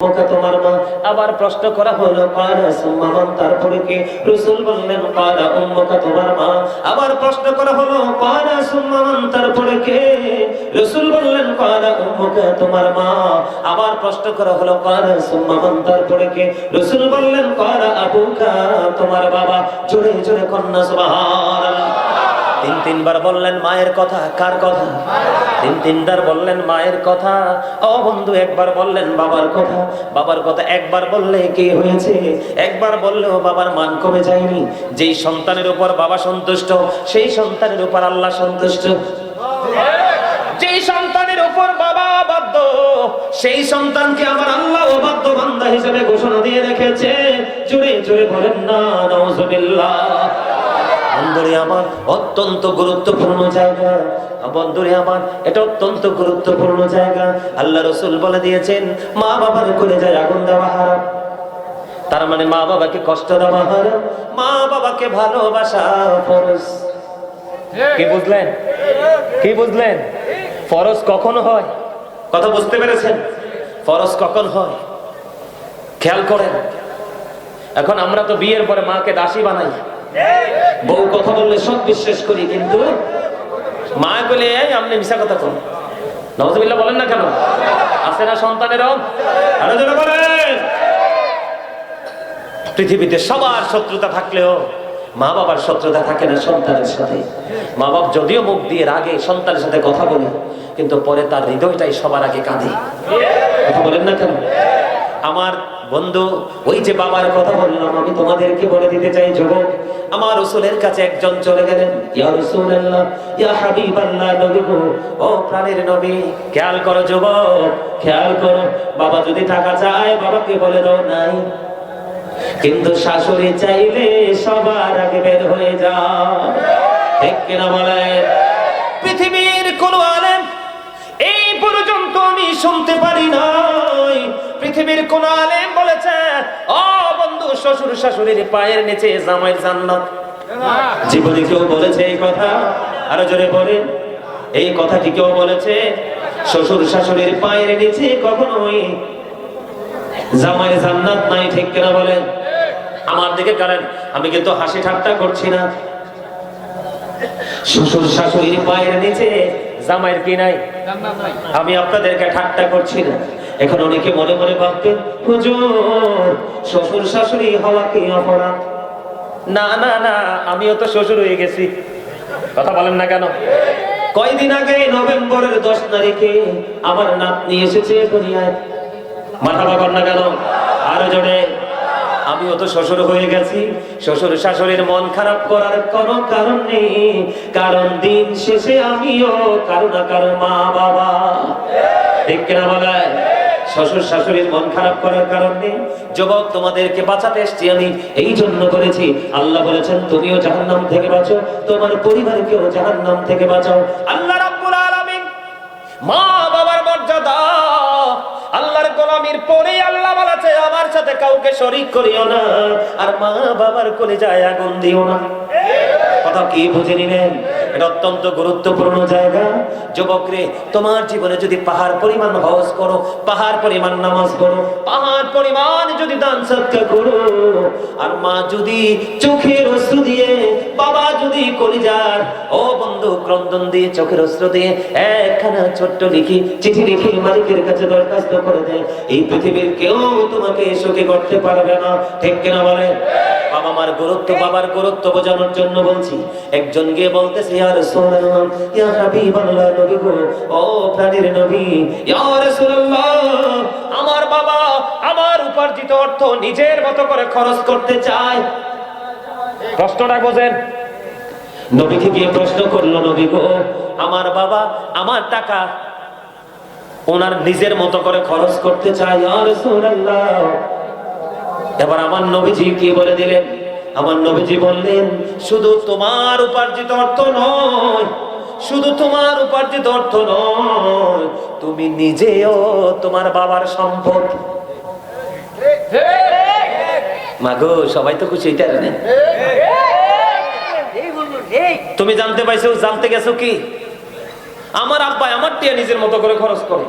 তোমার মা। আবার প্রশ্ন করা হলো কালা সুম্মা মান, তারপরে কে? রাসূল বললেন কালা উম্মুকা, তোমার মা। আবার প্রশ্ন করা হলো কালা সুম্মা মান, তারপরে কে? রাসূল বললেন কালা উম্মুকা, তোমার মা। আবার প্রশ্ন করা হলো কালা সুম্মা মান, তারপরে কে? রাসূল বললেন কালা আবুকা, তোমার বাবা। জোরে জোরে কন্যা সুবহানাল্লাহ। তিনবার বললেন মায়ের কথা। কার কথা? তিনবার বললেন মায়ের কথা। ও বন্ধু, একবার বললেন বাবার কথা। বাবার কথা একবার বললে কি হয়েছে? একবার বললেও বাবার মান কমে যায়নি। যেই সন্তানের উপর বাবা সন্তুষ্ট, সেই সন্তানের উপর আল্লাহ সন্তুষ্ট। যেই সন্তানের উপর বাবা বাধ্য, সেই সন্তানকে আমার আল্লাহ অবাধ্য বান্দা হিসেবে ঘোষণা দিয়ে রেখেছে। জোরে জোরে বলেন না নাউজুবিল্লাহ। বন্ধুরে আমার, অত্যন্ত গুরুত্বপূর্ণ জায়গা। বন্ধুরে আমার, এটা অত্যন্ত গুরুত্বপূর্ণ জায়গা। আল্লাহ রাসূল বলে দিয়েছেন মা বাবার কলিজায় আগুন দেওয়া হারাম। তার মানে মা বাবাকে কষ্ট দেওয়া হারাম, মা বাবাকে ভালোবাসা ফরজ। কি বুঝলেন? কি বুঝলেন? ফরজ কখন হয়? কথা বুঝতে পেরেছেন? ফরজ কখন হয় খেয়াল করেন। এখন আমরা তো বিয়ের পরে মাকে দাসী বানাই। বউ কথা বললে সব বিশ্বাস করি, কিন্তু মা বলে আপনি মিশা কথা বলেন। নাউজুবিল্লাহ বলেন না কেন? আছে না সন্তানেরও? আরো জোরে বলেন। পৃথিবীতে সবার শত্রুতা থাকলেও মা বাবার শত্রুতা থাকে না সন্তানের সাথে। মা বাবা যদিও মুখ দিয়ে রাগে সন্তানের সাথে কথা বলে, কিন্তু পরে তার হৃদয়টাই সবার আগে কাঁদে। কথা বলেন না কেন? আমার বন্ধু, ওই যে বাবার কথা বললাম, আমি তোমাদেরকে বলে দিতে চাই যুবক, আমার রাসূলের কাছে একজন চলে গেলেন। ইয়া রাসূলুল্লাহ, ইয়া হাবিবাল্লাহ, নবী গো, ও প্রাণের নবী। খেয়াল করো যুবক, খেয়াল করো। বাবা যদি টাকা চায়, বাবাকে বলে দাও নাই, কিন্তু শাশুড়ি চাইলে সবার আগে বের হয়ে যাও। ঠিক কিনা বলেন? পৃথিবীর কোন আলেম এই পর্যন্ত আমি শুনতে পারি নাই পৃথিবীর কোন আলেম বলেছে ও বন্ধু, শ্বশুর শাশুড়ির পায়ের নিচে জামাইয়ের জান্নাত। জীবনে কেউ বলেছে এই কথা? আরো জোরে বলেন। এই কথা কি কেউ বলেছে? শ্বশুর শাশুড়ির পায়ের নিচে কখনোই জামাইয়ের জান্নাত নাই। ঠিক কিনা বলেন? আমার দিকে করেন, আমি কিন্তু হাসি ঠাট্টা করছি না। শ্বশুর শাশুড়ির পায়ের নিচে জামাইয়ের কি নাই? আমি আপনাদেরকে ঠাট্টা করছি না। এখন অনেকে মনে মনে ভাবতেন হুজুর, শ্বশুর শাশুড়ি হওয়া কি অপরাধ? না না না, আমিও তো শ্বশুর হয়ে গেছি। কথা বলেন না কেন? কয়দিন আগে নভেম্বরের 10 তারিখে আমার নাতনি এসেছে দুনিয়ায়। মাথা কর না কেন? আরো জোরে। আমিও তো শ্বশুর হয়ে গেছি। শ্বশুর শাশুড়ির মন খারাপ করার কোনো কারণ নেই, কারণ দিন শেষে আমিও কারো না কারো মা বাবা। ঠিক কিনা বলে? শ্বশুর শাশুড়ির মন খারাপ করার কারণ নেই। যুবক, তোমাদেরকে বাঁচাতে এসেছি আমি, এই জন্য করেছি। আল্লাহ বলেছেন তুমিও জাহান্নাম থেকে বাঁচো, তোমার পরিবারকেও জাহান্নাম থেকে বাঁচাও। আল্লাহ রাব্বুল আলামিন মা বাবার মর্যাদা, আল্লাহর গোলামির পরে আল্লাহ বলেছে আমার সাথে কাউকে শরীক করিও না, আর মা বাবার কলিজায় আগুন দিও না। কথা কি বুঝে নিলেন? এটা অত্যন্ত গুরুত্বপূর্ণ জায়গা। যুবক রে, তোমার জীবনে যদি পাহাড় পরিমাণ হজ করো, পাহাড় পরিমাণ নামাজ পড়ো, পাহাড় পরিমাণ যদি দান সদকা করো, আর মা যদি চোখের অশ্রু দিয়ে, বাবা যদি কলিজার ও বন্ধু ক্রন্দন দিয়ে, চোখের অশ্রু দিয়ে একখানা ছোট্ট লিখি চিঠি লিখে মালিকের কাছে দরখাস্ত করে দেয়, এই পৃথিবীর কেউ তোমাকে সুখী করতে পারবে না। ঠিক কিনা বলে? বাবা মার গুরুত্ব, বাবার গুরুত্ব বোঝানোর জন্য বলছি। একজন গিয়ে বলতেছে ইয়া রাসূলুল্লাহ, ইয়া হাবিবাল্লাহ, নবী গো, ও প্রাণের নবী, ইয়া রাসূলুল্লাহ, আমার বাবা আমার উপার্জিত অর্থ নিজের মতো করে খরচ করতে চায়। প্রশ্নটা বোঝেন। নবীকে গিয়ে প্রশ্ন করলো, নবী গো, আমার বাবা আমার টাকা ওনার নিজের মতো করে খরচ করতে চায়, ইয়া রাসূলুল্লাহ। এবার আমার নবীজি কি বলে দিলেন? আমার নবীজি বললেন শুধু তোমার উপার্জিত অর্থ নয়, শুধু তোমার উপার্জিত অর্থ নয়, তুমি নিজেও তোমার বাবার সম্পদ। মাগো, সবাই তো খুশি। তুমি জানতে পাইছো, জানতে গেছো কি আমার আব্বা আমার টিয়া নিজের মতো করে খরচ করে,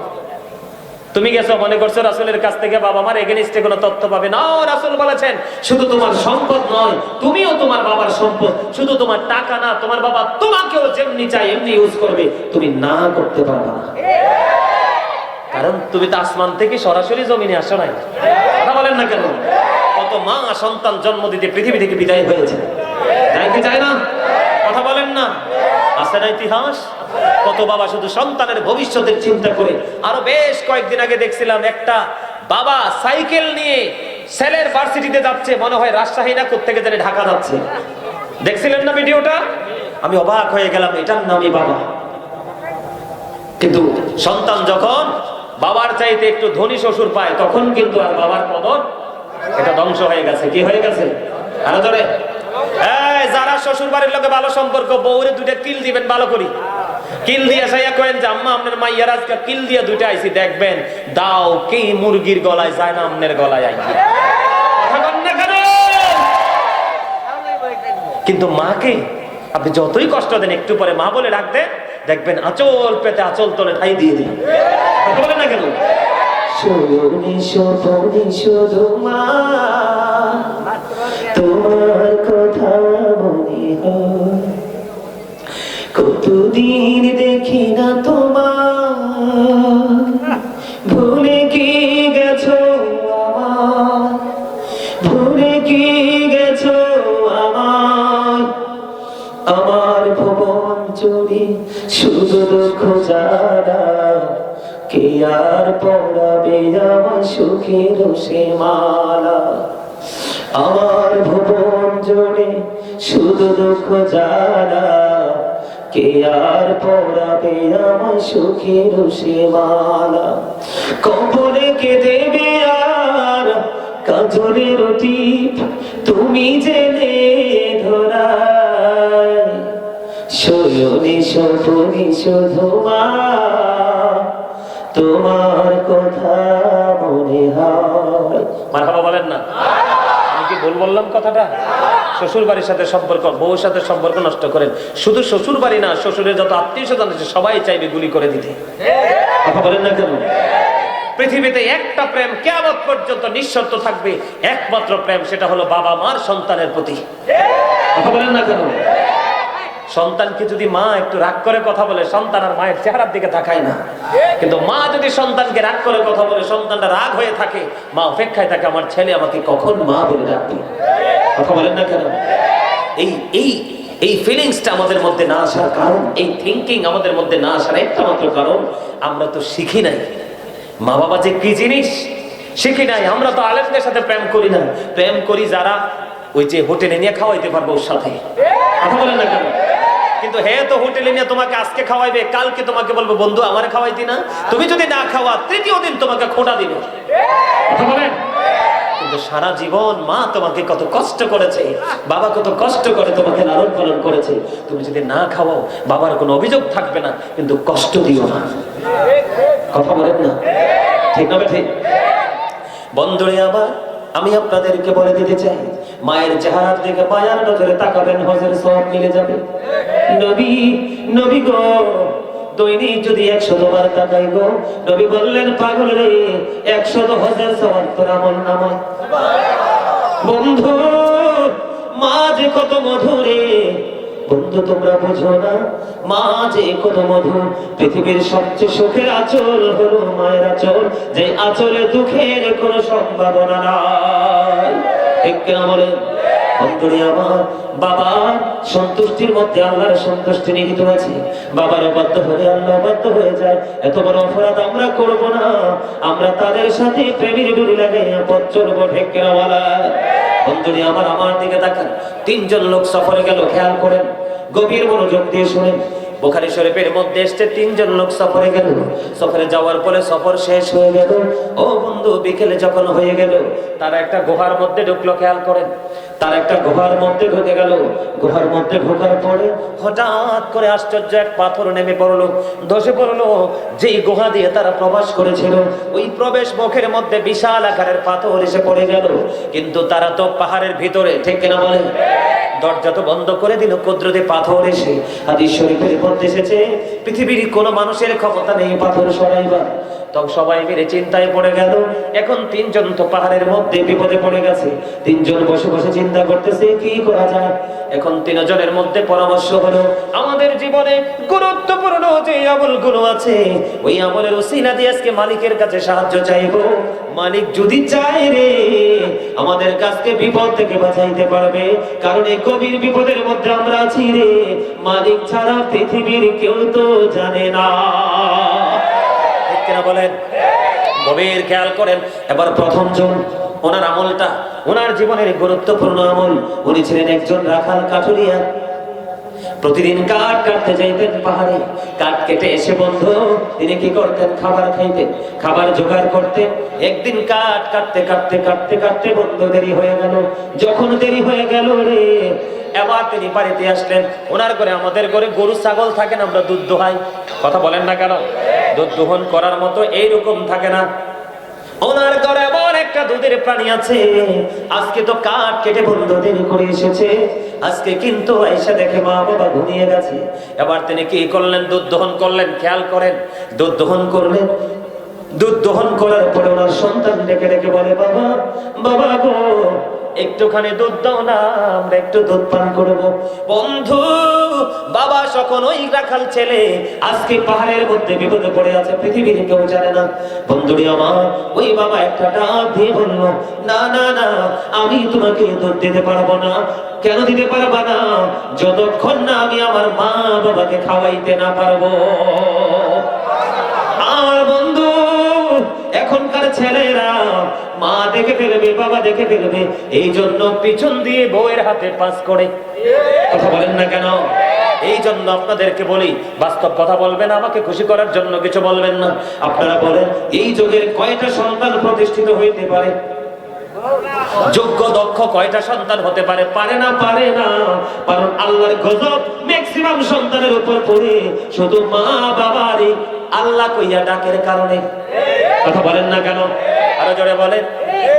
তুমি গেছো মনে করছো রাসূলের কাছ থেকে বাবা মার এগেইনস্টে কোনো তথ্য পাবে না। রাসূল বলেছেন শুধু তোমার সম্পদ নয়, তুমিও তোমার বাবার সম্পদ। শুধু তোমার টাকা না, তোমার বাবা তোমাকেও যেমনি চাই এমনি ইউজ করবে, তুমি না করতে পারবে না। কারণ তুমি তো আসমান থেকে সরাসরি জমিনে আসো নাই। কথা বলেন না কেন? কত মা সন্তান জন্ম দিতে পৃথিবী থেকে বিদায় হয়েছে, তাই কি চায় না? কথা বলেন না? আছে না ইতিহাস? কত বাবা শুধু সন্তানের ভবিষ্যতের চিন্তা করে। আরো বেশ কয়েকদিন আগে দেখছিলাম একটা বাবা সাইকেল নিয়ে ছেলের ভার্সিটিতে যাচ্ছে, মনে হয় রাজশাহী না কোত্থেকে জানি ঢাকা যাচ্ছে। দেখছিলেন না ভিডিওটা? আমি অবাক হয়ে গেলাম, এটার নামই বাবা। কিন্তু সন্তান যখন বাবার চাইতে একটু ধনী শ্বশুর পায়, তখন কিন্তু আর বাবার কদর এটা ধ্বংস হয়ে গেছে। কি হয়ে গেছে? আরো ধরে যারা শ্বশুর বাড়ির লোকে ভালো সম্পর্ক, বউরে দুইটা কিল দিবেন ভালো করি। কিল দিয়ে সাইয়া কয়েন যে আম্মা আপনার মাইয়ার আজকে কিল দিয়ে দুইটা আইছি, দেখবেন দাও কি মুরগির গলায় যায় না আপনার গলায় আইছি। কথা বল না কেন? কিন্তু মাকে আপনি যতই কষ্ট দেন, একটু পরে মা বলে ডাকবে, দেখবেন আঁচল পেতে আঁচল তলে ঠাই দিয়ে দিন। কথা বলেন না কেন? শুধু মা তোমার কথা মনে হয়, কতদিন দেখি না তোমার, ভুলে কি গেছো আমার, ভুলে কি গেছো আমার। আমার ভুবন জুড়ে শুধু দুঃখ যারা, কে আর পড়াবে আমার সুখের সে মালা। আমার ভুবন জুড়ে শুধু দুঃখ যারা, কে আর পড়াবে আমার সুখের সে মালা। কবরে কে দেবে আর কাজলের টিপ, তুমি জেনে ধরায়, শয়নে স্বপনে শুধু মা তোমার কথা মনে হয়। মারহাবা বলেন না? আমি কি ভুল বললাম কথাটা? শ্বশুর বাড়ির সাথে সম্পর্ক, বউর সাথে সম্পর্ক নষ্ট করেন। শুধু শ্বশুর বাড়ি না, শ্বশুরের যত আত্মীয় স্বজন আছে সবাই চাইবে গুলি করে দিতে। কথা বলেন না কেন? পৃথিবীতে একটা প্রেম কিয়ামত পর্যন্ত নিঃশর্ত থাকবে, একমাত্র প্রেম, সেটা হলো বাবা মার সন্তানের প্রতি। কথা বলেন না কেন? সন্তানকে যদি মা একটু রাগ করে কথা বলে, সন্তান আর মায়ের চেহারার দিকে তাকায় না। কিন্তু মা যদি সন্তানকে রাগ করে কথা বলে, সন্তানটা রাগ হয়ে থাকে, মা অপেক্ষায় থাকে আমার ছেলে আমাকে কখন মা বলে ডাকবে। কথা বলেন না কেন? এই এই এই ফিলিংসটা আমাদের মধ্যে না আসার কারণ, এই থিঙ্কিং আমাদের মধ্যে না আসার একটা মাত্র কারণ, আমরা তো শিখি নাই মা বাবা যে কি জিনিস, শিখি নাই। আমরা তো আলেমদের সাথে প্রেম করি না, প্রেম করি যারা ওই যে হোটেলে নিয়ে খাওয়াইতে পারবো ওর সাথে। কথা বলেন না কেন? কিন্তু হে তো হোটেলে নিয়ে তোমাকে আজকে খাওয়াইবে, কালকে তোমাকে বলবো বন্ধু আমারে খাওয়াইতি না, তুমি যদি না খাওয়া তৃতীয় দিন তোমাকে খোঁটা দিবে। কথা বলেন? কিন্তু সারা জীবন মা তোমাকে কত কষ্ট করেছে, বাবা কত কষ্ট করে তোমাকে লালন পালন করেছে, তুমি যদি না খাওয়াও বাবার কোনো অভিযোগ থাকবে না, কিন্তু কষ্ট দিও না। কথা বলেন না? ঠিক না ঠিক? বন্ধুরে আবার আমি আপনাদেরকে বলে দিতে চাই, মায়ের চেহারার দিকে মায়ার নজরে তাকাবেন, হজের সওয়াব মিলে যাবে। নবী নবী গো, দৈনিক যদি 100 বার তাকাই গো, নবী বললেন পাগল রে 100 হজের সওয়াব তোর আমলনামায়। বন্ধু মা যে কত মধুরে, বন্ধু তোমরা বুঝো না মা যে কত মধুর। পৃথিবীর সবচেয়ে সুখের আঁচল হলো মায়ের আঁচল, যে আঁচলে দুঃখের কোনো সম্ভাবনা নাই। ঠিক কিনা বলেন? বন্ধুরে আমার, বাবার সন্তুষ্টির মধ্যে আল্লাহর সন্তুষ্টি নিহিত আছে। বাবার অবাধ্য হলে আল্লাহ অবাধ্য হয়ে যায়। এত বড় অপরাধ আমরা করব না, আমরা তাদের সাথে প্রেমের ডুরি লাগে পথ চলবো। ঠিক কিনা বলা? বন্ধুরে আমার দিকে তাকান। 3 জন লোক সফরে গেল, খেয়াল করেন, গভীর মনোযোগ দিয়ে শুনেন। বুখারী শরীফের মধ্যে এসেছে 3 জন লোক সফরে গেল। সফরে যাওয়ার পরে সফর শেষ হয়ে গেল। ও বন্ধু, বিকেলে যখন হয়ে গেল, তারা একটা গুহার মধ্যে ঢুকলো। খেয়াল করেন, তারা একটা গুহার মধ্যে ঢুকে গেল। গুহার মধ্যে ঢোকার পরে হঠাৎ করে আশ্চর্য এক পাথর নেমে পড়লো, ধসে পড়লো। যেই গুহা দিয়ে তারা প্রবেশ করেছিল, ওই প্রবেশ মুখের মধ্যে বিশাল আকারের পাথর এসে পড়ে গেল। কিন্তু তারা তো পাহাড়ের ভিতরে। ঠিক কিনা বলেন? দরজা তো বন্ধ করে দিল, কুদরতে পাথর এসে। হাদিস শরীফের মধ্যে এসেছে পৃথিবীর কোন মানুষের ক্ষমতা নেই পাথর সরাইবার। তখন সবাই মিলে চিন্তায় পড়ে গেল। এখন তিনজন তো পাহাড়ের মধ্যে বিপদে পড়ে গেছে। তিনজন বসে বসে চিন্তা করতেছে কি করা যায়। এখন তিনজনের মধ্যে পরামর্শ হলো, আমাদের জীবনে গুরুত্বপূর্ণ যে আমলগুলো আছে ওই আমলের উসিলা দিয়ে আজকে মালিকের কাছে সাহায্য চাইবো। মালিক যদি চায় রে আমাদের কাছকে বিপদ থেকে বাঁচাইতে পারবে, কারণ এই গভীর বিপদের মধ্যে আমরা আছি রে, মালিক ছাড়া পৃথিবীর কেউ তো জানে না। ঠিক কিনা বলেন? গভীর খেয়াল করেন। এবার প্রথম জন, ওনার আমলটা, ওনার জীবনের গুরুত্বপূর্ণ আমল। উনি ছিলেন একজন রাখাল কাঠুরিয়া। প্রতিদিন কাঠ কাটতে যাইতেন পাহাড়ে। কাঠ কেটে এসে বন্ধু তিনি কি করতেন? খাবার খাইতেন, খাবার জোগাড় করতেন। একদিন কাঠ কাটতে কাটতে কাটতে কাটতে বন্ধু দেরি হয়ে গেল। যখন দেরি হয়ে গেল রে, এবার তিনি বাড়িতে আসলেন। ওনার ঘরে, আমাদের ঘরে গরু ছাগল থাকে না, আমরা দুধ দোহাই, কথা বলেন না কেন? দুধ দোহন করার মতো এইরকম থাকে না। ওনার ঘরে এমন একটা দুধের প্রাণী আছে। আজকে তো কাঠ কেটে বন্ধ দেরি করে এসেছে, আজকে কিন্তু আয়সা দেখে মা বাবা ঘুমিয়ে গেছে। এবার তিনি কি করলেন? দুধ দহন করলেন। খেয়াল করেন, দুধ দহন করলেন। দুধ দহন করার পরে ওনার সন্তান ডেকে ডেকে বলে, বাবা বাবা গো, একটুখানি দুধ দাও না, আমরা একটু দুধ পান করবো। বন্ধু, বাবা যখন ওই রাখাল ছেলে আজকে পাহাড়ের মধ্যে বিপদে পড়ে আছে, পৃথিবীর কেউ জানে না। বন্ধুরি আমার, ওই বাবা একটা ডাক দিয়ে বলল, না না না, আমি তোমাকে দুধ দিতে পারবো না। কেন দিতে পারবা না? যতক্ষণ না আমি আমার মা বাবাকে খাওয়াইতে না পারবো। আর বন্ধু, এখনকার ছেলেরা মা দেখে ফেলবে, বাবা দেখে ফেলবে, এই জন্য পিছন দিয়ে বউয়ের হাতে পাস করে। কথা বলেন না কেন? এই জন্য আপনাদেরকে বলি, বাস্তব কথা বলবেন, আমাকে খুশি করার জন্য কিছু বলবেন না। আপনারা বলেন, এই যুগের কয়টা সন্তান প্রতিষ্ঠিত হইতে পারে? যোগ্য দক্ষ কয়টা সন্তান হতে পারে? পারে না, পারে না। কারণ আল্লাহর গজব ম্যাক্সিমাম সন্তানের উপর পড়ে শুধু মা বাবারই আল্লাহ কইয়া ডাকের কারণে। কথা বলেন না কেন? আরো জোরে বলেন।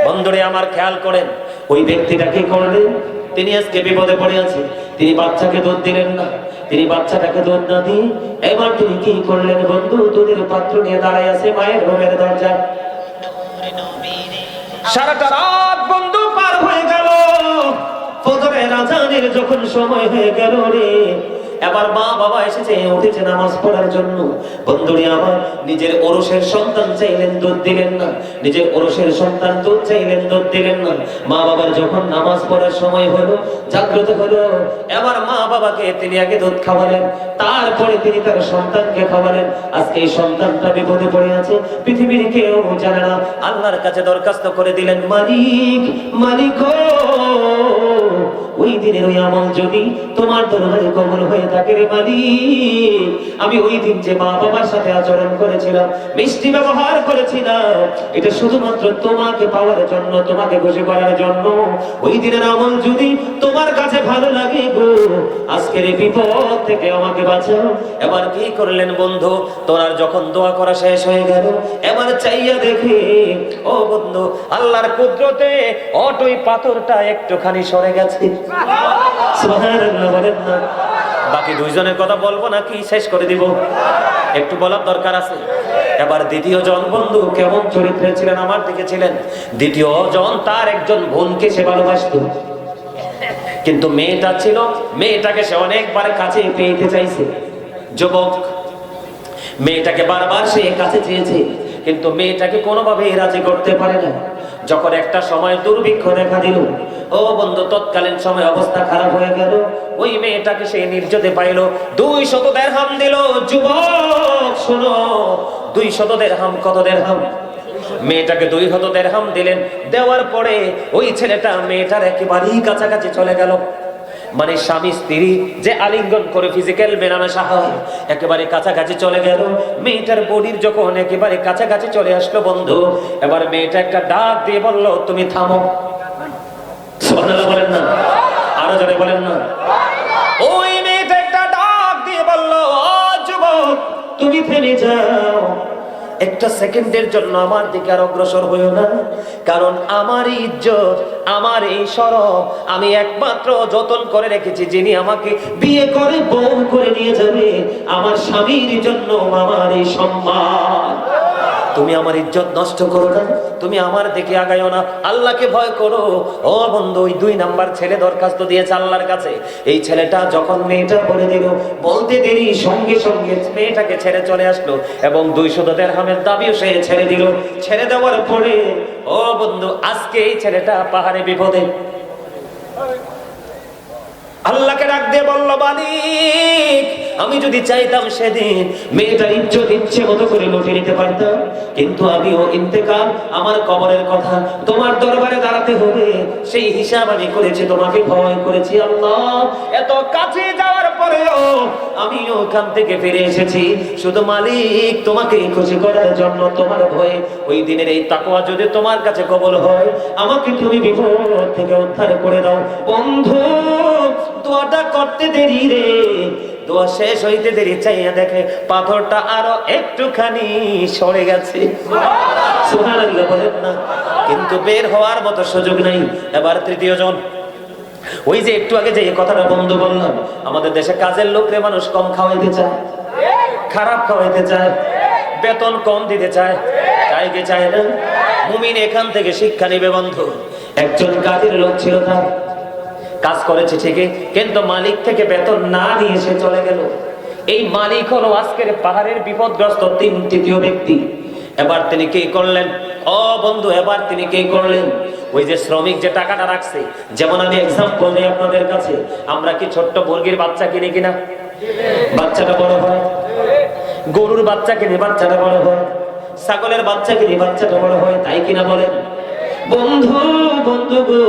বন্ধুরে আমার, খেয়াল করেন, ওই ব্যক্তিটা কি করলেন? তিনি আজকে বিপদে পড়ে আছে। তিনি বাচ্চাকে দুধ দিলেন না। তিনি বাচ্চাটাকে দুধ না দিয়ে এবার তিনি কি করলেন? বন্ধু দুধের পাত্র নিয়ে দাঁড়ায় আছে মায়ের রুমের দরজায়। সারাটা রাত বন্ধু পার হয়ে গেল। ফজরের আজানের যখন সময় হয়ে গেল রে, এবার মা বাবা এসেছে, উঠেছে নামাজ পড়ার জন্য। বন্ধুরি আমার, নিজের ওরসের সন্তান চাইলেন, দুধ দিলেন না। নিজের ওরসের সন্তান দুধ চাইলেন, দুধ দিলেন না। মা বাবার যখন নামাজ পড়ার সময় হলো, জাগ্রত হলো, এবার মা বাবাকে তিনি আগে দুধ খাওয়ালেন, তারপরে তিনি তার সন্তানকে খাওয়ালেন। আজকে এই সন্তানটা বিপদে পড়ে আছে, পৃথিবীর কেউ জানে না। আল্লাহর কাছে দরখাস্ত করে দিলেন, মালিক মালিক, ওই দিনের ওই আমল যদি তোমার দরবারে কবুল হয়ে থাকে রে মালিক, আমি ওই দিন যে মা বাবার সাথে আচরণ করেছিলাম, মিষ্টি ব্যবহার করেছিলাম, এটা শুধুমাত্র তোমাকে পাওয়ার জন্য, তোমাকে খুশি করার জন্য। ওই দিনের আমল যদি তোমার কাছে ভালো লাগে গো, আজকের এই বিপদ থেকে আমাকে বাঁচাও। এবার কি করলেন বন্ধু? তোরার যখন দোয়া করা শেষ হয়ে গেল, এবার চাইয়া দেখে, ও বন্ধু, আল্লাহর কুদরতে অটই পাথরটা একটুখানি সরে গেছে। সুবহানাল্লাহ বলেন না। বাকি দুইজনের কথা বলবো নাকি শেষ করে দিব? একটু বলার দরকার আছে। এবার দ্বিতীয় জন বন্ধু কেমন চরিত্রে ছিলেন? আমার দিকে ছিলেন। দ্বিতীয় জন তার একজন বোনকে সে ভালোবাসত, কিন্তু মেয়েটা ছিল, মেয়েটাকে সে অনেকবার কাছে পেতে চাইছে। যুবক, মেয়েটাকে বারবার সে কাছে চেয়েছে, কিন্তু মেয়েটাকে কোনোভাবেই রাজি করতে পারে না। যখন একটা সময় দুর্ভিক্ষ দেখা দিল, ও বন্ধু, তৎকালীন সময় অবস্থা খারাপ হয়ে গেল। ওই মেয়েটাকে সে নির্যাতে পাইল, 200 দিরহাম দিল। যুবক শোনো, 200 দিরহাম কত দিরহাম? মেয়েটাকে 200 দিরহাম দিলেন। দেওয়ার পরে ওই ছেলেটা মেয়েটার একেবারেই কাছাকাছি চলে গেল। মানে স্বামী স্ত্রী যে আলিঙ্গন করে ফিজিক্যাল মেলামেশা হয়, একেবারে কাছাকাছি চলে গেল। মেয়েটার বডির যখন একেবারে কাছাকাছি চলে আসলো বন্ধু, এবার মেয়েটা একটা ডাক দিয়ে বলল, তুমি থামো। সুবহানাল্লাহ বলেন না, আরো জোরে বলেন না। ওই মেয়েটা একটা ডাক দিয়ে বলল, ও যুবক, তুমি থেমে যাও, একটা সেকেন্ডের জন্য আমার দিকে আর অগ্রসর হইও না। কারণ আমার ইজ্জত, আমার এই শরম আমি একমাত্র যতন করে রেখেছি, যিনি আমাকে বিয়ে করে বউ করে নিয়ে যাবে, আমার স্বামীর জন্য আমার এই সম্মান। তুমি আমার ইজ্জত নষ্ট করো না, তুমি আমার দিকে আগাইও না, আল্লাহকে ভয় করো। ও বন্ধু, ওই 2 নাম্বার ছেলে দরখাস্ত দিয়েছে আল্লাহর কাছে। এই ছেলেটা যখন মেয়েটা বলে দিল, বলতে দেরি সঙ্গে সঙ্গে মেয়েটাকে ছেড়ে চলে আসলো এবং 200 দিরহামের দাবিও সে ছেড়ে দিল। ছেড়ে দেওয়ার পরে ও বন্ধু, আজকে এই ছেলেটা পাহাড়ে বিপদে। আল্লাহকে ডাক দিয়ে বলল, মালিক, আমি যদি চাইতাম সেদিন মেয়েটার ইজ্জত ইচ্ছে মতো করে লুটে নিতে পারতাম, কিন্তু আমিও ইন্তেকাল, আমার কবরের কথা তোমার দরবারে দাঁড়াতে হবে, সেই হিসাব আমি করেছি, তোমাকে ভয় করেছি। আল্লাহ, এত কাছে যাওয়ার পরেও আমি ওখান থেকে ফিরে এসেছি শুধু মালিক তোমাকে খুশি করার জন্য, তোমার ভয়ে। ওই দিনের এই তাকওয়া যদি তোমার কাছে কবুল হয়, আমাকে তুমি বিপদ থেকে উদ্ধার করে দাও। বন্ধু, দোয়াটা করতে দেরি রে, দোয়া শেষ হইতে দেরি, চাইয়া দেখে পাথরটা আরো একটুখানি সরে গেছে। সুবহানাল্লাহ বলেন না। কিন্তু বের হওয়ার মতো সুযোগ নাই। এবার 3য় জন, ওই যে একটু আগে যে কথাটা বন্ধু বললাম, আমাদের দেশে কাজের লোকরে মানুষ কম খাওয়াইতে চায়, খারাপ খাওয়াইতে চায়, বেতন কম দিতে চায়, চায় কি চায় না? মুমিন এখান থেকে শিক্ষা নিবে বন্ধু। একজন কাজের লোক ছিল, তার কাজ করেছে ঠিকই, কিন্তু মালিক থেকে বেতন না নিয়ে সে চলে গেল। এই মালিক হলো আজকের পাহাড়ের বিপদগ্রস্ত 3য় ব্যক্তি। এবার তিনি কি করলেন? ও বন্ধু, এবার তিনি কি করলেন? ওই যে শ্রমিক যে টাকাটা রাখছে, যেমন আমি এক্সাম্পল দিই আপনাদের কাছে, আমরা কি ছোট্ট মুরগির বাচ্চা কিনি কিনা? বাচ্চাটা বড় হয়। গরুর বাচ্চা কিনি, বাচ্চাটা বড় হয়। ছাগলের বাচ্চা কিনি, বাচ্চাটা বড় হয়, তাই কিনা বলেন? বন্ধু, বন্ধু গো,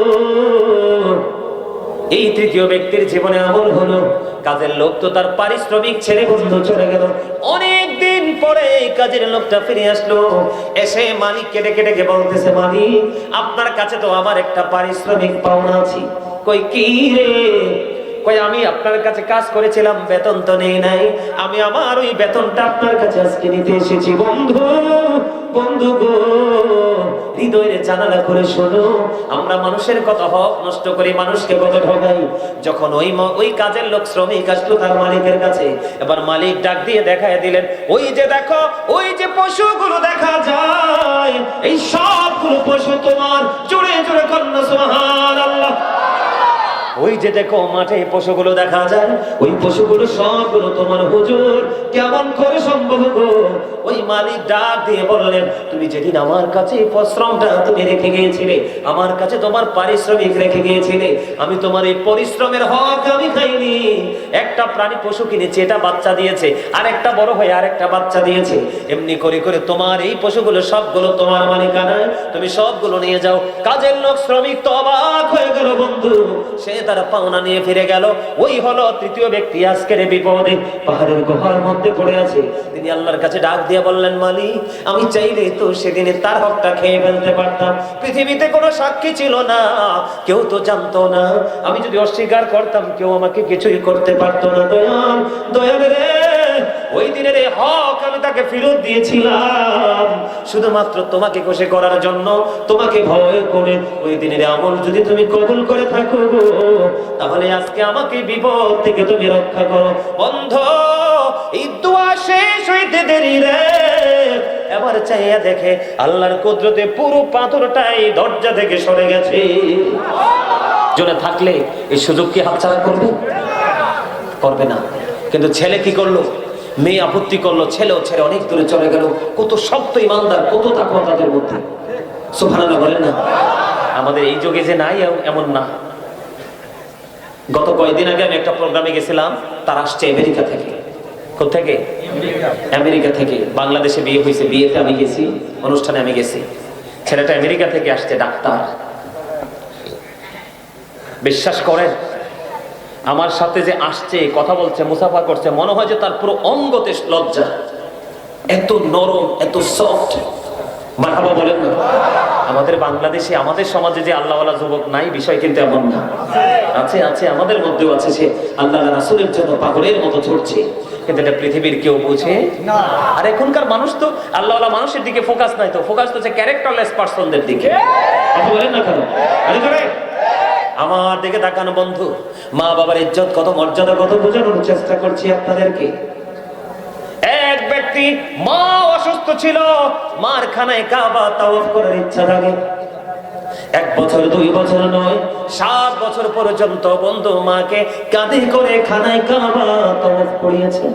এই 3য় ব্যক্তির জীবনে আমল হলো, কাজের লোক তো তার পারিশ্রমিক ছেড়ে বন্ধু চলে গেল। অনেক দিন পরে এই কাজের লোকটা ফিরে আসলো, এসে মালিককে ডেকে ডেকে বলতেছে, মালিক, আপনার কাছে তো আমার একটা পারিশ্রমিক পাওনা আছে। কই কি রে? কই আমি আপনার কাছে কাজ করেছিলাম, বেতন তো নেই নাই, আমি আমার ওই বেতনটা আপনার কাছে আজকে নিতে এসেছি। বন্ধু, বন্ধু গো, হৃদয়ের জানালা করে শোনো, আমরা মানুষের কত হক নষ্ট করি, মানুষকে কত ঠকাই। যখন ওই কাজের লোক শ্রমিক আসলো তার মালিকের কাছে, এবার মালিক ডাক দিয়ে দেখায় দিলেন, ওই যে দেখো, ওই যে পশুগুলো দেখা যায়, এই সবগুলো পশু তোমার। জোরে জোরে কন্যা সুবহানাল্লাহ। ওই যে দেখো মাঠে পশুগুলো দেখা যায়, ওই পশুগুলো সবগুলো তোমার হুজুর। কেমন করে সম্ভব গো? ওই মালিক ডাক দিয়ে বললেন, তুমি যেদিন আমার কাছে পরিশ্রমটা তুমি রেখে গিয়েছিলে, আমার কাছে তোমার পারিশ্রমিক রেখে গিয়েছিলে, আমি তোমার এই পরিশ্রমের হক আমি খাইনি। একটা প্রাণী পশু কিনেছি, এটা বাচ্চা দিয়েছে, আর একটা বড় হয়ে আর একটা বাচ্চা দিয়েছে। এমনি করে করে তোমার এই পশুগুলো সবগুলো তোমার মালিকানায়, তুমি সবগুলো নিয়ে যাও। কাজের লোক শ্রমিক তো অবাক হয়ে গেল বন্ধু, সে তার পাওনা নিয়ে ফিরে গেল। ওই হলো 3য় ব্যক্তি আজকের বিপদে, পাহাড়ের গুহার মধ্যে পড়ে আছে। তিনি আল্লাহর কাছে ডাক দিয়ে বললেন, মালিক, আমি চাইলে তো সেদিনে তার হকটা খেয়ে ফেলতে পারতাম। পৃথিবীতে কোনো সাক্ষী ছিল না, কেউ তো জানতো না। আমি যদি অস্বীকার করতাম, কেউ আমাকে কিছুই করতে পারতো না। দয়াল, দয়াল রে, ওই দিনের এই হক আমি তাকে ফেরত দিয়েছিলাম শুধুমাত্র তোমাকে খুশি করার জন্য, তোমাকে ভয় করে। ওই দিনের আমল যদি তুমি কবুল করে থাকো, তাহলে আজকে আমাকে বিপদ থেকে তুমি রক্ষা করো। বন্ধ, এই দোয়া শেষ হইতে দেরি রে, এবার চাইয়া দেখে আল্লাহর কুদরতে পুরো পাথরটাই দরজা থেকে সরে গেছে। জোরে থাকলে এই সুযোগ কি হাতছাড়া করবে? করবে না। কিন্তু ছেলে কি করলো? মেয়ে আপত্তি করলো, ছেলেও ছেড়ে অনেক দূরে চলে গেল। কত শক্ত ইমানদার, কত তাকওয়া তাদের মধ্যে। সুবহানাল্লাহ বলেন না। আমাদের এই যুগে যে নাই এমন না। গত কয়েকদিন আগে আমি একটা প্রোগ্রামে গেছিলাম, তার আসছে আমেরিকা থেকে। কোথেকে? আমেরিকা থেকে। বাংলাদেশে বিয়ে হয়েছে, বিয়েতে আমি গেছি, অনুষ্ঠানে আমি গেছি। ছেলেটা আমেরিকা থেকে আসছে, ডাক্তার। বিশ্বাস করেন, আমার সাথে যে আসছে, কথা বলছে, মুসাফা করছে, মনে হয় যে তার পুরো অঙ্গতে লজ্জা। এত নরম, এত সফট। মারহাবা বলেন না। আমাদের বাংলাদেশে, আমাদের সমাজে যে আল্লাহওয়ালা যুবক নাই, বিষয় কিন্তু এমন না। আছে, আছে, আমাদের মধ্যেও আছে। সে আল্লাহ রাসূলের জন্য পাগলের মতো ছুটছে, কিন্তু এটা পৃথিবীর কেউ বোঝে না। আর এখনকার মানুষ তো আল্লাহওয়ালা মানুষের দিকে ফোকাস নাই, তো ফোকাস তো হচ্ছে ক্যারেক্টারলেস পারসনদের দিকে। কথা বলেন না কেন? আমার দিকে তাকানো বন্ধু। মা বাবার ইজ্জত কত, মর্যাদা কত বোঝানোর চেষ্টা করছি আপনাদেরকে। এক ব্যক্তি একটি মা অসুস্থ ছিল, মার খানায় কাবা তাওয়াফ করার ইচ্ছা থাকে। 1 বছর 2 বছর নয়, 7 বছর পর্যন্ত বন্ধু মাকে কাঁধে করে খানায় কাবা তাওয়াফ করিয়েছে।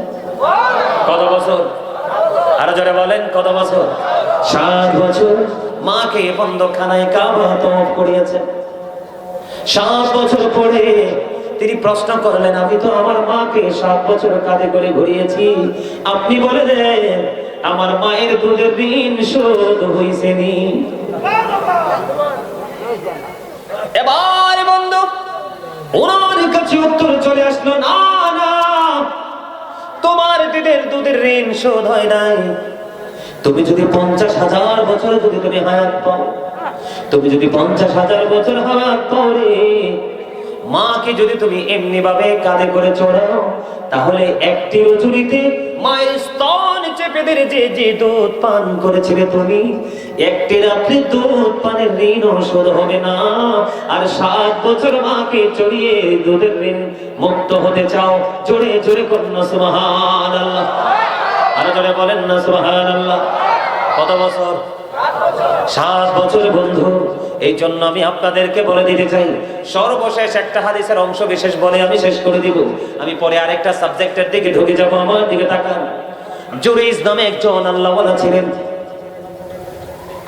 কত বছর? আরো জোরে বলেন, কত বছর? 7 বছর মাকে বন্ধু খানায় কাবা তাওয়াফ করিয়েছে। 7 বছর পরে তিনি প্রশ্ন করলেন, আমি তো আমার মাকে 7 বছর কাঁধে করে ঘুরিয়েছি, আপনি বলে দেন আমার মায়ের দুধের ঋণ শোধ হইছে নি? এবার বন্ধু ওনার কাছে উত্তর চলে আসলো, না না, তোমার দুধের ঋণ শোধ হয় নাই। তুমি যদি 50,000 বছর যদি তুমি হায়াত পাও, তুমি যদি 50,000 বছর হায়াত পাও রে, মাকে যদি তুমি এমনি ভাবে কাঁধে করে চড়াও, তাহলে একটি রজনীতে মায়ের স্তন চেপে ধরে যে দুধ পান করেছিলে তুমি, একটি রাত্রে দুধ পানের ঋণ শোধ হবে না। আর 7 বছর মাকে চড়িয়ে দুধের ঋণ মুক্ত হতে চাও? জোরে জোরে করুন সুবহানাল্লাহ। আরো জোরে বলেন না সুবহানাল্লাহ। কত বছর? 7 বছর বন্ধু। এই জন্য আমি আপনাদেরকে বলে দিতে চাই, সর্বশেষ একটা হাদিসের অংশ বিশেষ বলে আমি শেষ করে দিব। আমি পরে আরেকটা সাবজেক্টের দিকে ঢুকে যাব। আমার দিকে তাকান। জুরাইজ নামে একজন আল্লাহওয়ালা ছিলেন,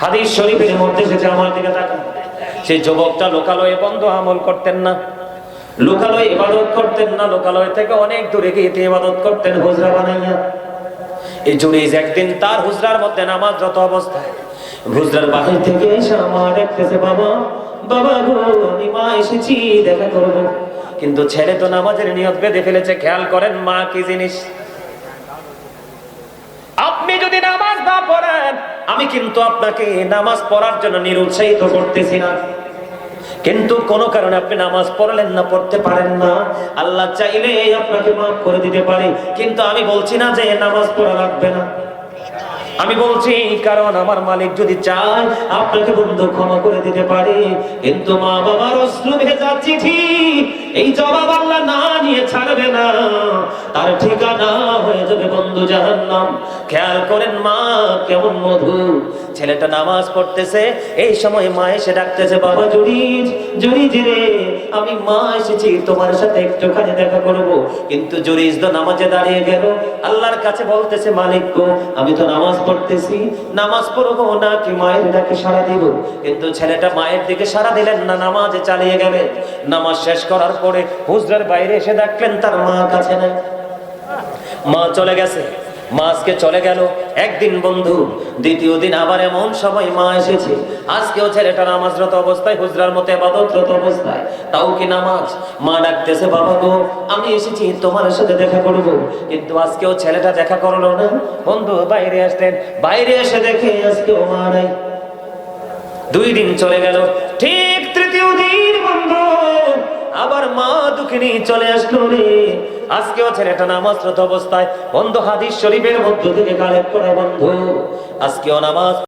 হাদিস শরীফের মধ্যে এসেছে। আমার দিকে তাকান। সেই যুবকটা লোকালয়ে বন্ধু আমল করতেন না, লোকালয়ে ইবাদত করতেন না, লোকালয় থেকে অনেক দূরে গিয়ে ইবাদত করতেন হুজরা বানাইয়া। এই জুরাইজ একদিন তার হুজরার মধ্যে নামাজরত অবস্থায় হুজরার বাহির থেকে এসে আমার দেখতেছে, বাবা বাবা গো, আমি মা এসেছি, দেখা করবো। কিন্তু ছেলে তো নামাজের নিয়ত বেঁধে ফেলেছে। খেয়াল করেন মা কি জিনিস। আপনি যদি নামাজ না পড়েন, আমি কিন্তু আপনাকে নামাজ পড়ার জন্য নিরুৎসাহিত করতেছি না, কিন্তু কোন কারণে আপনি নামাজ পড়লেন না, পড়তে পারেন না, আল্লাহ চাইলে আপনাকে মাফ করে দিতে পারে। কিন্তু আমি বলছি না যে নামাজ পড়া লাগবে না, আমি বলছি কারণ আমার মালিক যদি চায় আপনাকে বন্ধু ক্ষমা করে দিতে পারে। কিন্তু মা বাবার অশ্রু ভেজা চিঠি, এই জবাব আল্লাহ না নিয়ে ছাড়বে না, তার ঠিকানা হয়ে যাবে বন্ধু জাহান্নাম। খেয়াল করেন মা কেমন মধুর। ছেলেটা নামাজ পড়তেছে, এই সময় মা এসে ডাকতেছে, বাবা জুরিজ, জুরিজ রে, আমি মা এসেছি তোমার সাথে একটুখানি দেখা করব। কিন্তু জুরিজ তো নামাজে দাঁড়িয়ে গেল, আল্লাহর কাছে বলতেছে, মালিক গো, আমি তো নামাজ পড়তেছি, নামাজ পড়বো নাকি মায়ের ডাকে সাড়া দিব? কিন্তু ছেলেটা মায়ের দিকে সাড়া দিলেন না, নামাজে চালিয়ে গেলেন। নামাজ শেষ করার পরে হুজরার বাইরে এসে দেখলেন তার মা কাছে নাই, মা চলে গেছে। মা আজকে চলে গেল একদিন বন্ধু, দ্বিতীয় দিন আবার এমন সময় মা এসেছে। আজকেও ছেলেটা নামাজরত অবস্থায়, হুজরার মতো ইবাদতরত অবস্থায়, তাও কি নামাজ। মা ডাকতেছে, বাবা গো, আমি এসেছি তোমার সাথে দেখা করব। কিন্তু আজকেও ছেলেটা দেখা করলো না। বন্ধু বাইরে আসলেন, বাইরে এসে দেখে আজকেও মা নাই। 2 দিন চলে গেল, ঠিক তৃতীয় দিন বন্ধু আবার মা দুঃখিনী চলে আসলো রে। আজকেও ছেলেটা নামাজরত অবস্থায়। বন্ধু হাদিস শরীফের মধ্য থেকে কালেক্ট করা বন্ধু, আজকেও নামাজ